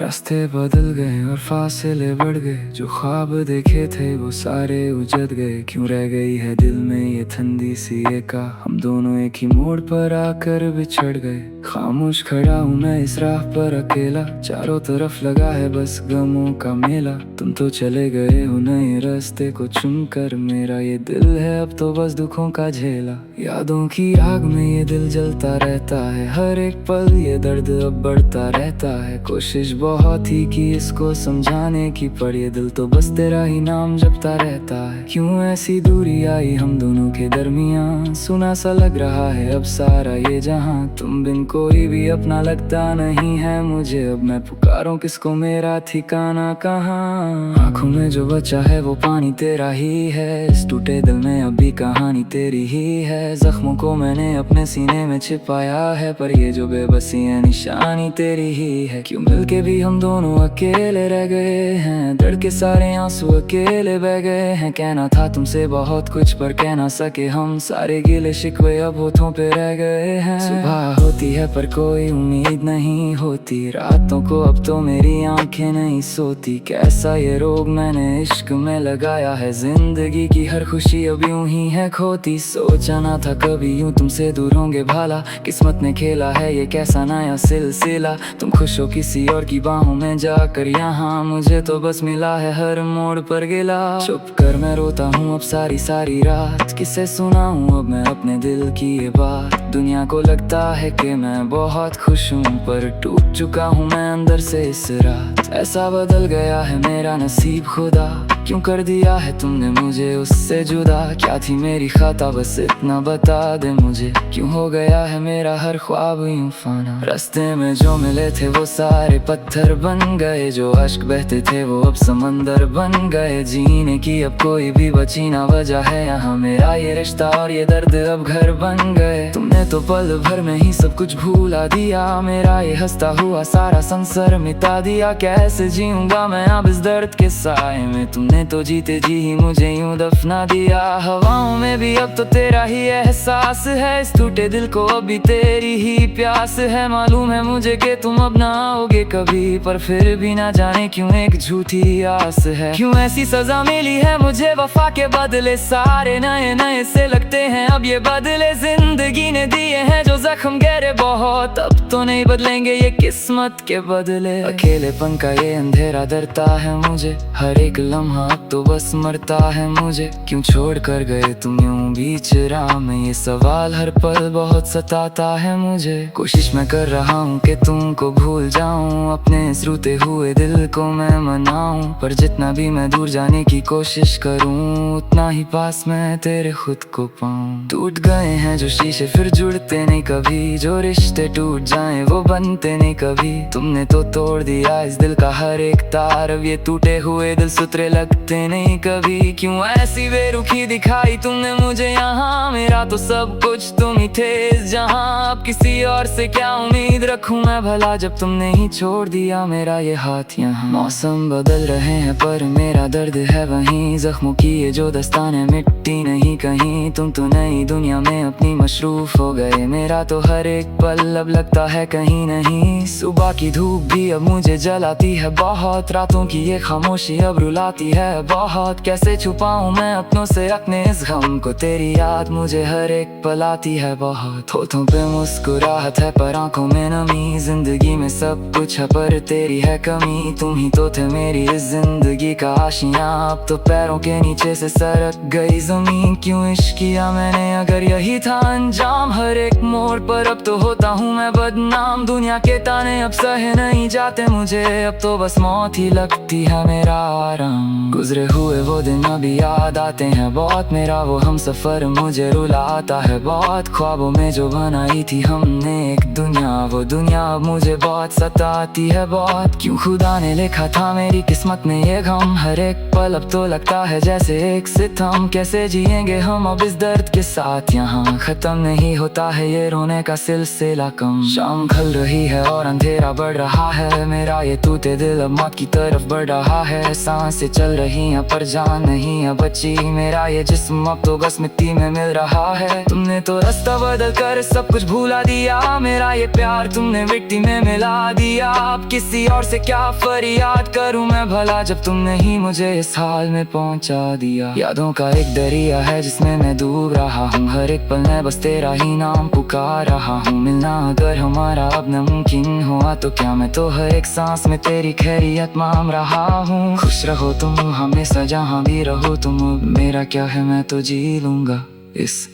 रास्ते बदल गए और फासले बढ़ गए, जो ख्वाब देखे थे वो सारे उजड़ गए। क्यों रह गई है दिल में ये ठंडी सी एका, हम दोनों एक ही मोड़ पर आकर बिछड़ गए। खामोश खड़ा हूँ मैं इस राह पर अकेला, चारों तरफ लगा है बस गमों का मेला। तुम तो चले गए हो नए रास्ते को चुनकर, मेरा ये दिल है अब तो बस दुखों का झेला। यादों की आग में ये दिल जलता रहता है, हर एक पल ये दर्द अब बढ़ता रहता है। कोशिश बहुत ही की इसको समझाने की, पर ये दिल तो बस तेरा ही नाम जपता रहता है। क्यों ऐसी दूरी आई हम दोनों के दरमियान, सुना सा लग रहा है अब सारा ये जहां। तुम बिन कोई भी अपना लगता नहीं है मुझे, अब मैं पुकारूं किसको, मेरा ठिकाना कहाँ। आंखों में जो बचा है वो पानी तेरा ही है, इस टूटे दिल में अब भी कहानी तेरी ही है। जख्मों को मैंने अपने सीने में छिपाया है, पर ये जो बेबसी है निशानी तेरी ही है। क्यों मिलके भी हम दोनों अकेले रह गए हैं, दर्द के सारे आंसू अकेले बह गए हैं। कहना था तुमसे बहुत कुछ पर कह ना सके हम, सारे गिले शिकवे अब होठों पे रह गए हैं। सुबह होती है पर कोई उम्मीद नहीं होती, रातों को अब तो मेरी आंखें नहीं सोती। कैसा ये रोग मैंने इश्क में लगाया है, जिंदगी की हर खुशी अब यूं ही है खोती। सोचा ना था कभी यूं तुमसे दूर होंगे भाला, किस्मत ने खेला है ये कैसा नया सिलसिला। तुम खुश हो किसी और की बाहों में जाकर, यहाँ मुझे तो बस मिला है हर मोड़ पर गिला। चुप कर मैं रोता हूँ अब सारी सारी रात, किसे सुनाऊं अब मैं अपने दिल की ये बात। दुनिया को लगता है कि मैं बहुत खुश हूँ, पर टूट चुका हूँ मैं अंदर से इस रात। ऐसा बदल गया है मेरा नसीब खुदा, क्यों कर दिया है तुमने मुझे उससे जुदा। क्या थी मेरी खाता बस इतना बता दे मुझे, क्यों हो गया है मेरा हर ख्वाब यूं फाना। रास्ते में जो मिले थे वो सारे पत्थर बन गए, जो अश्क बहते थे वो अब समंदर बन गए। जीने की अब कोई भी बची ना वजह है यहाँ, मेरा ये रिश्ता और ये दर्द अब घर बन गए। तुमने तो पल भर में ही सब कुछ भूला दिया, मेरा ये हंसता हुआ सारा संसार मिटा दिया। कैसे जीऊंगा मैं अब इस दर्द के साए में, तुमने तो जीते जी ही मुझे यूं दफना दिया। हवाओं में भी अब तो तेरा ही एहसास है, इस टूटे दिल को अभी तेरी ही प्यास है। मालूम है मुझे कि तुम अब ना आओगे कभी, पर फिर भी ना जाने क्यों एक झूठी आस है। क्यों ऐसी सजा मिली है मुझे वफा के बदले, सारे नए नए से लगते हैं अब ये बदले। जिंदगी ने दिए हैं जो जख्म गहरे बहुत, अब तो नहीं बदलेंगे ये किस्मत के बदले। अकेलेपन का ये अंधेरा डरता है मुझे, हर एक लम्हा अब तो बस मरता है मुझे। क्यों छोड़ कर गए तुम यूं बीच राह में, ये सवाल हर पल बहुत सताता है मुझे। कोशिश मैं कर रहा हूँ कि तुमको भूल जाऊं, अपने इस रूठे हुए दिल को मैं मनाऊं। पर जितना भी मैं दूर जाने की कोशिश करूं, उतना ही पास मैं तेरे खुद को पाऊं। टूट गए हैं जो शीशे फिर जुड़ते नहीं कभी, जो रिश्ते टूट जाएं वो बनते नहीं कभी। तुमने तो तोड़ दिया इस दिल का हर एक तार, अब ये टूटे हुए दिल सुतरे लगते नहीं कभी। क्यों ऐसी बेरुखी दिखाई तुमने मुझे यहाँ, मेरा तो सब कुछ तुम ही थे इस जहाँ। अब किसी और से क्या उम्मीद रखूं मैं भला, जब तुमने ही छोड़ दिया मेरा ये हाथ यहाँ। मौसम बदल रहे हैं पर मेरा दर्द है वहीं, जख्मों की ये जो दस्ताने मिट्टी नहीं कहीं। तुम तो नई दुनिया में अपनी मशरूफ हो गए, मेरा तो हर एक पल अब लगता है कहीं नहीं। सुबह की धूप भी अब मुझे जलाती है बहुत, रातों की ये खामोशी अब रुलाती है बहुत। कैसे छुपाऊं मैं अपनों से अपने इस गम को, तेरी याद मुझे हर एक पल आती है बहुत। होठों पे मुस्कुराहट है पर आंखों में नमी, जिंदगी में सब कुछ है पर तेरी है कमी। तुम ही तो थे मेरी इस जिंदगी का आशियां, अब तो पैरों के नीचे से सरक गई जमीन। क्यों इश्क किया मैंने अगर यही था अंजाम, हर एक मोड़ पर अब तो होता हूँ मैं बदनाम। दुनिया के ताने अब सहे नहीं जाते मुझे, अब तो बस मौत ही लगती है मेरा आराम। गुजरे हुए वो दिन अभी याद आते हैं बहुत, मेरा वो हम सफर मुझे रुलाता है बहुत। ख्वाबों में जो बनाई थी हमने एक दुनिया, वो दुनिया अब मुझे बहुत सताती है बहुत। क्यों खुदा ने लिखा था मेरी किस्मत में ये गम, हर एक पल अब तो लगता है जैसे एक सितम। कैसे जिएंगे हम अब इस दर्द के साथ यहाँ, खत्म नहीं होता है ये रोने का सिलसिला कम। शाम ढल रही है और अंधेरा बढ़ रहा है, मेरा ये टूटे दिल अब मौत की तरफ बढ़ रहा है। सांसें चल रही हैं पर जान नहीं है बची। मेरा ये जिस्म अब तो बस मिट्टी में मिल रहा है। तुमने तो रास्ता बदल कर सब कुछ भुला दिया। मेरा ये प्यार तुमने मिट्टी में मिला दिया। अब किसी और से क्या फरियाद करूं मैं भला, जब तुमने ही मुझे इस हाल में पहुंचा दिया। यादों का एक दरिया है जिसमें मैं डूब रहा हूँ। हर एक पल में बस तेरा ही नाम पुकार रहा हूँ। मिलना अगर हमारा अब नामुमकिन हुआ तो क्या मैं तो हर एक सांस में तेरी खैरियत मांग रहा हूँ। खुश रहो तुम हमेशा जहाँ भी रहो तुम, मेरा क्या है मैं तो जी लूंगा इस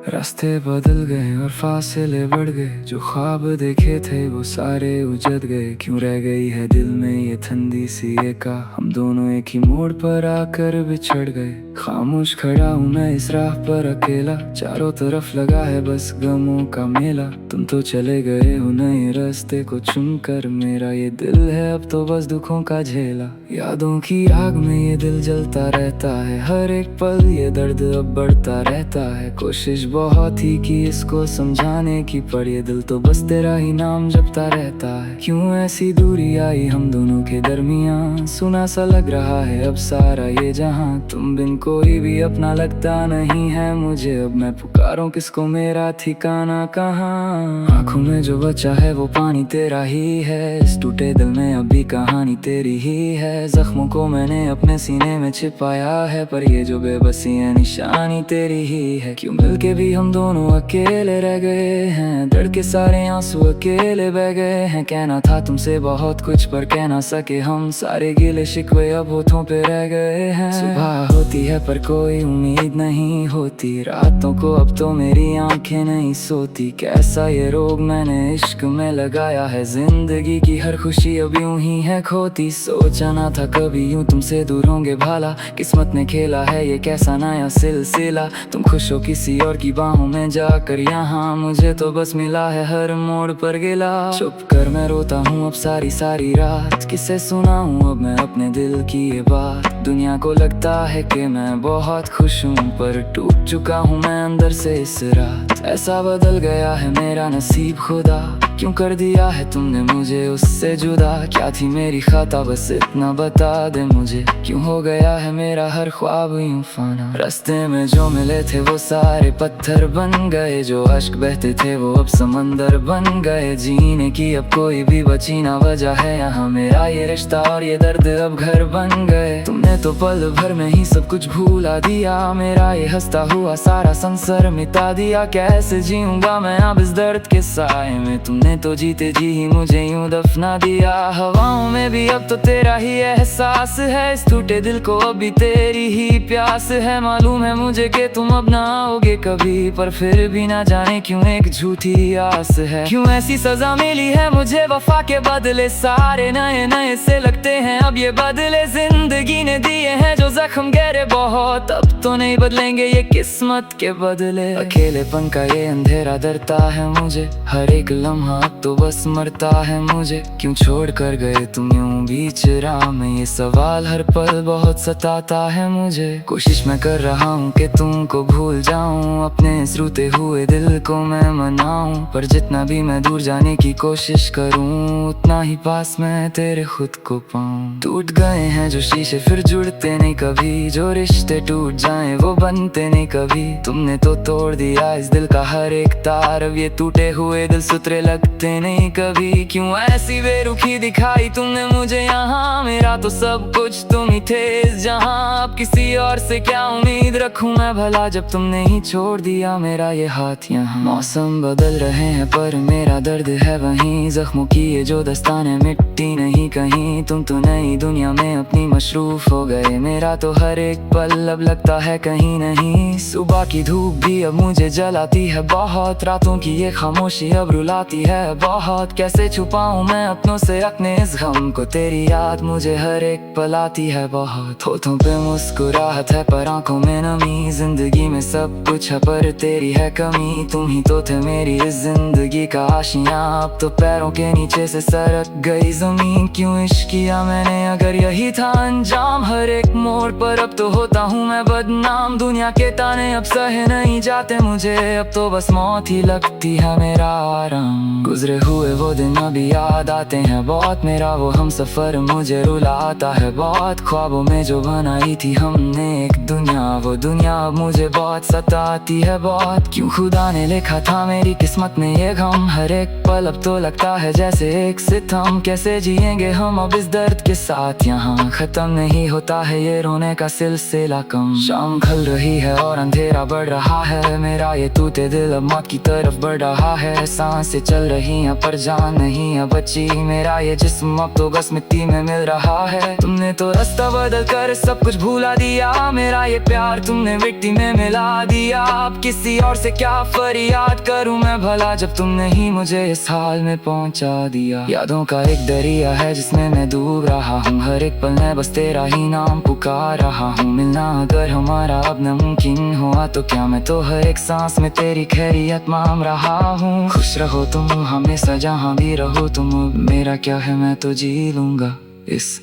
रास्ते बदल गए और फासले बढ़ गए। जो ख्वाब देखे थे वो सारे उजड़ गए। क्यों रह गई है दिल में ये ठंडी सी एका, हम दोनों एक ही मोड़ पर आकर बिछड़ गए। खामोश खड़ा हूँ मैं इस राह पर अकेला, चारों तरफ लगा है बस गमों का मेला। तुम तो चले गए हो नए रास्ते को चुनकर, मेरा ये दिल है अब तो बस दुखों का झेला। यादों की आग में ये दिल जलता रहता है, हर एक पल ये दर्द अब बढ़ता रहता है। कोशिश बहुत ही की इसको समझाने की, पर ये दिल तो बस तेरा ही नाम जपता रहता है। क्यों ऐसी दूरी आई हम दोनों के दरमियान, सुना सा लग रहा है अब सारा ये जहां। तुम बिन कोई भी अपना लगता नहीं है मुझे, अब मैं पुकारूं किसको मेरा ठिकाना कहाँ। आंखों में जो बचा है वो पानी तेरा ही है, इस टूटे दिल में अब भी कहानी तेरी ही है। जख्मों को मैंने अपने सीने में छिपाया है, पर ये जो बेबसी है निशानी तेरी ही है। क्यों मिलके भी हम दोनों अकेले रह गए हैं, दर्द के सारे आंसू अकेले बह गए हैं। कहना था तुमसे बहुत कुछ पर कह ना सके हम, सारे गिले शिकवे अब होठों पे रह गए हैं। सुबह होती है पर कोई उम्मीद नहीं होती, रातों को अब तो मेरी आंखें नहीं सोती। कैसा ये रोग मैंने इश्क में लगाया है, जिंदगी की हर खुशी अब यूं ही है खोती। सोचा ना था कभी यूं तुमसे दूर होंगे भाला, किस्मत ने खेला है ये कैसा नया सिलसिला। तुम खुश हो किसी और की बाहों में जाकर, यहाँ मुझे तो बस मिला है हर मोड़ पर गिला। चुप कर मैं रोता हूँ अब सारी सारी रात, किसे सुनाऊं अब मैं अपने दिल की ये बात। दुनिया को लगता है कि मैं बहुत खुश हूँ, पर टूट चुका हूँ मैं अंदर से इस रात। ऐसा बदल गया है मेरा नसीब खुदा, क्यों कर दिया है तुमने मुझे उससे जुदा। क्या थी मेरी खता बस इतना बता दे मुझे, क्यों हो गया है मेरा हर ख्वाब यूं फाना। रास्ते में जो मिले थे वो सारे पत्थर बन गए, जो अश्क बहते थे वो अब समंदर बन गए। जीने की अब कोई भी बची ना वजह है यहाँ, मेरा ये रिश्ता और ये दर्द अब घर बन गए। तुमने तो पल भर में ही सब कुछ भूला दिया, मेरा ये हंसता हुआ सारा संसार मिटा दिया। कैसे जीऊंगा मैं अब इस दर्द के साए में, तुमने तो जीते जी ही मुझे यूं दफना दिया। हवाओं में भी अब तो तेरा ही एहसास है, इस टूटे दिल को अभी तेरी ही प्यास है। मालूम है मुझे कि तुम अब ना आओगे कभी, पर फिर भी ना जाने क्यों एक झूठी आस है। क्यों ऐसी सजा मिली है मुझे वफा के बदले, सारे नए नए से लगते हैं अब ये बदले। जिंदगी ने दिए हैं जो जख्म गहरे बहुत, अब तो नहीं बदलेंगे ये किस्मत के बदले। अकेलेपन का ये अंधेरा डरता है मुझे, हर एक लम्हा अब तो बस मरता है मुझे। क्यों छोड़ कर गए तुम यूं बीच राह में, ये सवाल हर पल बहुत सताता है मुझे। कोशिश मैं कर रहा हूँ कि तुमको भूल जाऊं, अपने इस रूठे हुए दिल को मैं मनाऊं। पर जितना भी मैं दूर जाने की कोशिश करूं, उतना ही पास मैं तेरे खुद को पाऊं। टूट गए हैं जो शीशे फिर जुड़ते नहीं कभी, जो रिश्ते टूट जाएं वो बनते नहीं कभी। तुमने तो तोड़ दिया इस दिल का हर एक तार, अब ये टूटे हुए दिल सुतरे लगते नहीं कभी। क्यों ऐसी बेरुखी दिखाई तुमने मुझे यहाँ, मेरा तो सब कुछ तुम ही थे इस जहाँ। अब किसी और से क्या उम्मीद रखूं मैं भला, जब तुमने ही छोड़ दिया मेरा ये हाथ यहाँ। मौसम बदल रहे हैं पर मेरा दर्द है वहीं, जख्मों की ये जो दस्ताने मिट्टी नहीं कहीं। तुम तो नई दुनिया में अपनी मशरूफ हो गए, मेरा तो हर एक पल अब लगता है कहीं नहीं। सुबह की धूप भी अब मुझे जलाती है बहुत, रातों की ये खामोशी अब रुलाती है है बहुत, कैसे छुपाऊं मैं अपनों से अपने इस गम को। तेरी याद मुझे हर एक पल आती है बहुत। होठों पे मुस्कुराहट है पर आंखों में नमी, जिंदगी में सब कुछ है पर तेरी है कमी। तुम ही तो थे मेरी इस जिंदगी का आशियां, अब तो पैरों के नीचे से सरक गई जमीन। क्यों इश्क किया मैंने अगर यही था अंजाम, हर एक मोड़ पर अब तो होता हूँ मैं बदनाम। दुनिया के ताने अब सहे नहीं जाते मुझे, अब तो बस मौत ही लगती है मेरा आराम। गुजरे हुए वो दिन अभी याद आते हैं बहुत, मेरा वो हम सफर मुझे रुलाता है बहुत। ख्वाबों में जो बनाई थी हमने एक दुनिया, वो दुनिया अब मुझे बहुत सताती है बहुत। क्यों खुदा ने लिखा था मेरी किस्मत में ये गम, हर एक पल अब तो लगता है जैसे एक सितम। कैसे जिएंगे हम अब इस दर्द के साथ, यहाँ खत्म नहीं होता है ये रोने का सिलसिला कम। शाम ढल रही है और अंधेरा बढ़ रहा है, मेरा ये टूटे दिल अब मौत की तरफ बढ़ रहा है। सांसें चल रही हैं पर जान नहीं है बची, मेरा ये जिस्म अब तो बस मिट्टी में मिल रहा है। तुमने तो रास्ता बदल कर सब कुछ भुला दिया, मेरा ये प्यार तुमने मिट्टी में मिला दिया। अब किसी और से क्या फरियाद करूं मैं भला, जब तुमने ही मुझे इस हाल में पहुंचा दिया। यादों का एक दरिया है जिसमें मैं डूब रहा हूँ, हर एक पल में बस तेरा ही नाम पुकार रहा हूँ। मिलना अगर हमारा अब नामुमकिन हुआ तो क्या मैं तो हर एक सांस में तेरी खैरियत मांग रहा हूँ। खुश रहो तुम हमेशा जहाँ भी रहो तुम, मेरा क्या है मैं तो जी लूंगा इस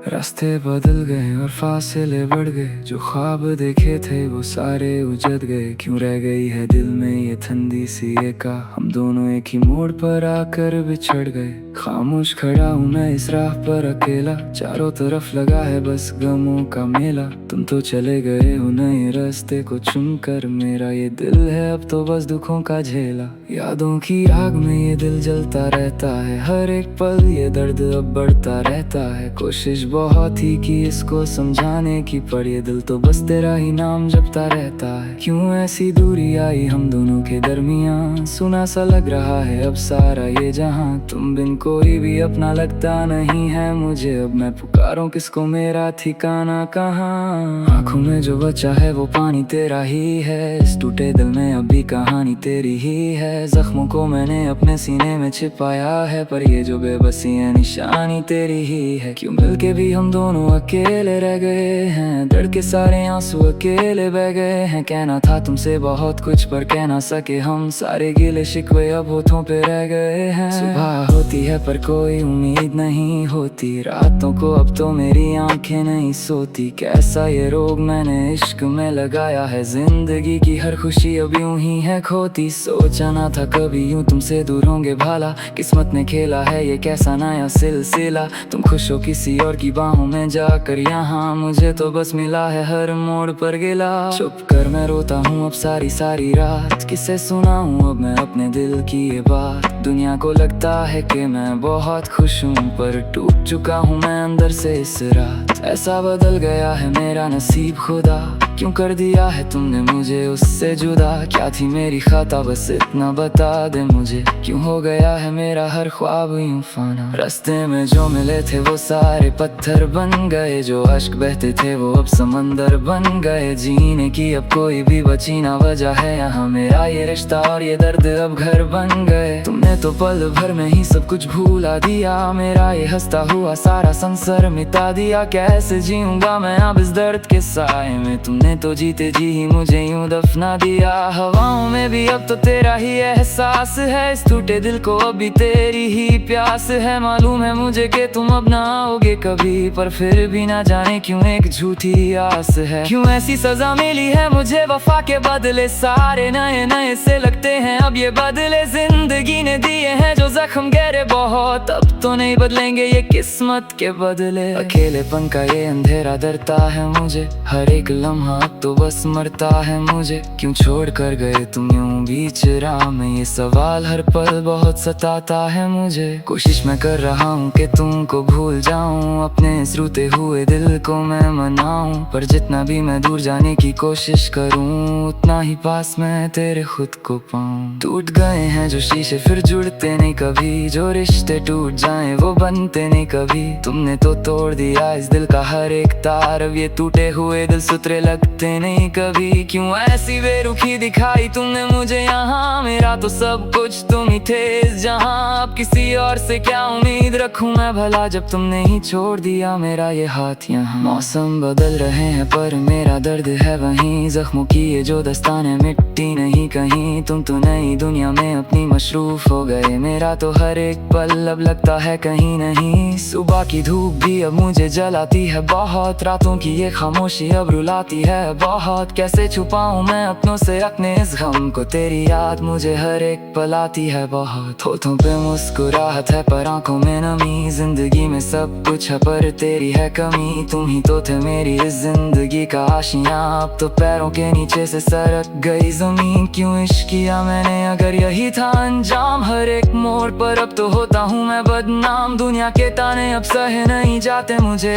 रास्ते बदल गए और फासले बढ़ गए, जो ख्वाब देखे थे वो सारे उजड़ गए। क्यों रह गई है दिल में ये ठंडी सी एका, हम दोनों एक ही मोड़ पर आकर बिछड़ गए। खामोश खड़ा हूँ मैं इस राह पर अकेला, चारों तरफ लगा है बस गमों का मेला। तुम तो चले गए हो नए रास्ते को चुनकर, मेरा ये दिल है अब तो बस दुखों का झेला। यादों की आग में ये दिल जलता रहता है, हर एक पल ये दर्द अब बढ़ता रहता है। कोशिश बहुत ही की इसको समझाने की, पर ये दिल तो बस तेरा ही नाम जपता रहता है। क्यों ऐसी दूरी आई हम दोनों के दरमियान, सुना सा लग रहा है अब सारा ये जहां। तुम बिन कोई भी अपना लगता नहीं है मुझे, अब मैं पुकारूं किसको मेरा ठिकाना कहाँ। आँखों में जो बचा है वो पानी तेरा ही है, इस टूटे दिल में अब भी कहानी तेरी ही है। जख्मों को मैंने अपने सीने में छिपाया है, पर ये जो बेबसी है निशानी तेरी ही है। क्यों मिलके भी हम दोनों अकेले रह गए हैं, दर्द के सारे आंसू अकेले बह गए हैं। कहना था तुमसे बहुत कुछ पर कह ना सके हम, सारे गिले शिकवे अब होठों पे रह गए हैं। सुबह होती है पर कोई उम्मीद नहीं होती, रातों को अब तो मेरी आंखें नहीं सोती। कैसा ये रोग मैंने इश्क में लगाया है, जिंदगी की हर खुशी अब यूं ही है खोती। सोचा ना था कभी यूं तुमसे दूर होंगे भाला, किस्मत ने खेला है ये कैसा नया सिलसिला। तुम खुश हो किसी और की बाहों में जाकर, यहाँ मुझे तो बस मिला है हर मोड़ पर गिला। चुप कर मैं रोता हूँ अब सारी सारी रात, किसे सुनाऊं अब मैं अपने दिल की ये बात। दुनिया को लगता है कि मैं बहुत खुश हूँ, पर टूट चुका हूँ मैं अंदर से इस रात। ऐसा बदल गया है मेरा नसीब खुदा, क्यों कर दिया है तुमने मुझे उससे जुदा। क्या थी मेरी खता बस इतना बता दे मुझे, क्यों हो गया है मेरा हर ख्वाब यूं फाना। रास्ते में जो मिले थे वो सारे पत्थर बन गए, जो अश्क बहते थे वो अब समंदर बन गए। जीने की अब कोई भी बची ना वजह है यहाँ, मेरा ये रिश्ता और ये दर्द अब घर बन गए। तुमने तो पल भर में ही सब कुछ भूला दिया, मेरा ये हंसता हुआ सारा संसार मिटा दिया। कैसे जीऊंगा मैं अब इस दर्द के साए में, तुमने तो जीते जी ही मुझे यूं दफना दिया। हवाओं में भी अब तो तेरा ही एहसास है, इस टूटे दिल को अब भी तेरी ही प्यास है। मालूम है मुझे कि तुम अब ना आओगे कभी, पर फिर भी ना जाने क्यों एक झूठी आस है। क्यों ऐसी सजा मिली है मुझे वफा के बदले, सारे नए नए से लगते हैं अब ये बदले। जिंदगी ने दिए हैं जो तो जख्म गहरे बहुत, अब तो नहीं बदलेंगे ये किस्मत के बदले। अकेलेपन का ये अंधेरा डरता है मुझे, हर एक लम्हा अब तो बस मरता है मुझे। क्यों छोड़ कर गए तुम यूं बीच राह में, ये सवाल हर पल बहुत सताता है मुझे। कोशिश मैं कर रहा हूँ कि तुमको भूल जाऊं, अपने इस रूठे हुए दिल को मैं मनाऊं। पर जितना भी मैं दूर जाने की कोशिश करूं, उतना ही पास मैं तेरे खुद को पाऊं। टूट गए हैं जो शीशे फिर जुड़ते नहीं कभी, जो रिश्ते टूट जाएं वो बनते नहीं कभी। तुमने तो तोड़ दिया इस दिल का हर एक तार, अब ये टूटे हुए दिल सुतरे लगते नहीं कभी। क्यों ऐसी बेरुखी दिखाई तुमने मुझे यहाँ, मेरा तो सब कुछ तुम ही थे इस जहाँ। अब किसी और से क्या उम्मीद रखूं मैं भला, जब तुमने ही छोड़ दिया मेरा ये हाथ यहाँ। मौसम बदल रहे हैं पर मेरा दर्द है वहीं, जख्मों की ये जो दस्ताने मिट्टी नहीं कहीं। तुम तो नई दुनिया में अपनी मशरूफ हो गए, मेरा तो हर एक पल अब लगता है कहीं नहीं। सुबह की धूप भी अब मुझे जलाती है बहुत, रातों की ये खामोशी अब रुलाती है बहुत। कैसे छुपाऊं मैं अपनों से अपने इस गम को, तेरी याद मुझे हर एक पल आती है बहुत। होठों पे मुस्कुराहट है पर आंखों में नमी, जिंदगी में सब कुछ है पर तेरी है कमी। तुम ही तो थे मेरी इस जिंदगी का आशियां, अब तो पैरों के नीचे से सरक गई जमीन। क्यों इश्क किया मैंने अगर यही था अंजाम, हर एक मोड़ पर अब तो होता हूँ मैं बदनाम। दुनिया के ताने अब सहे नहीं जाते मुझे।